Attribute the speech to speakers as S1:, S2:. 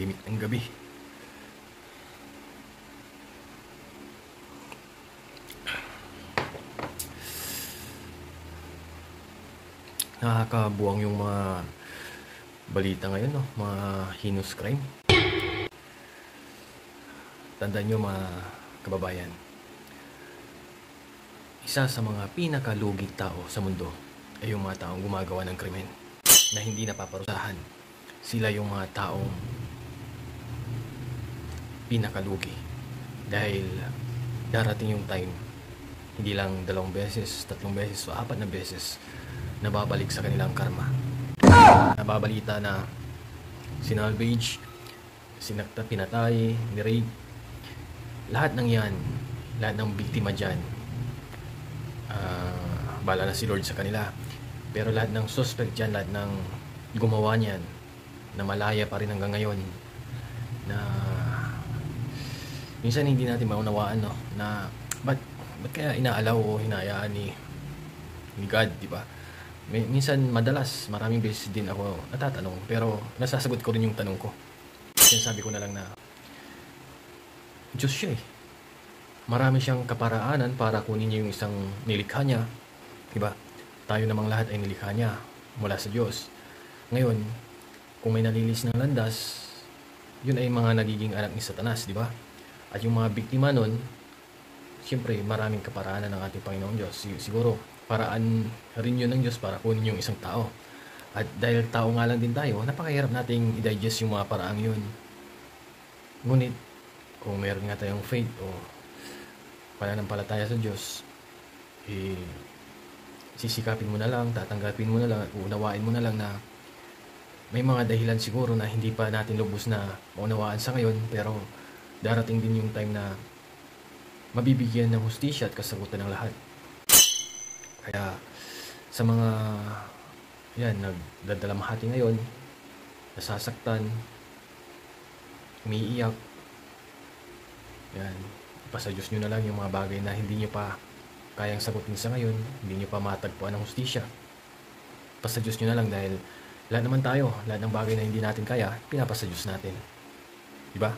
S1: tahimik ng gabi. Nakakabuwang yung mga balita ngayon, no? Mga heinous crime. Tandaan nyo mga kababayan, isa sa mga pinakaluging tao sa mundo ay yung mga taong gumagawa ng krimen na hindi napaparusahan. Sila yung mga taong pinakalugi dahil darating yung time, hindi lang 2 beses, 3 beses o 4 na beses na babalik sa kanilang karma. Nababalita na sinalvage, sinakta, pinatay, nirape, lahat ng yan, lahat ng biktima dyan, bala na si Lord sa kanila. Pero lahat ng suspect dyan, lahat ng gumawa niyan, na malaya pa rin hanggang ngayon, na minsan hindi natin maunawaan, no? Na ba't kaya inaalaw o hinayaan ni God, di ba? Minsan, madalas, maraming beses din ako natatanong, pero nasasagot ko rin yung tanong ko. Sinasabi ko na lang na Diyos siya eh. Marami siyang kaparaanan para kunin niya yung isang nilikha niya, diba? Tayo namang lahat ay nilikha niya mula sa Diyos. Ngayon, kung may nalilis ng landas, yun ay mga nagiging anak ni Satanas, diba? At yung mga biktima nun, siyempre maraming kaparaanan ng ating Panginoong Diyos. Siguro paraan rin yun ng Diyos para kunin yung isang tao. At dahil tao nga lang din tayo, napakahirap nating i-digest yung mga paraang yun. Ngunit kung meron nga tayong faith o pananampalataya sa Diyos, sisikapin mo na lang, tatanggapin mo na lang, at uunawain mo na lang na may mga dahilan siguro na hindi pa natin lubos na maunawaan sa ngayon, pero darating din yung time na mabibigyan ng hustisya at kasagutan ng lahat. Kaya sa mga nagdadalamhati ngayon, nasasaktan, umiiyak, yan, ipasa Diyos nyo na lang yung mga bagay na hindi nyo pa kayang sagutin sa ngayon, hindi nyo pa matagpuan ng hustisya. Ipasa Diyos nyo na lang dahil lahat naman tayo, lahat ng bagay na hindi natin kaya, pinapasa Diyos natin. Diba?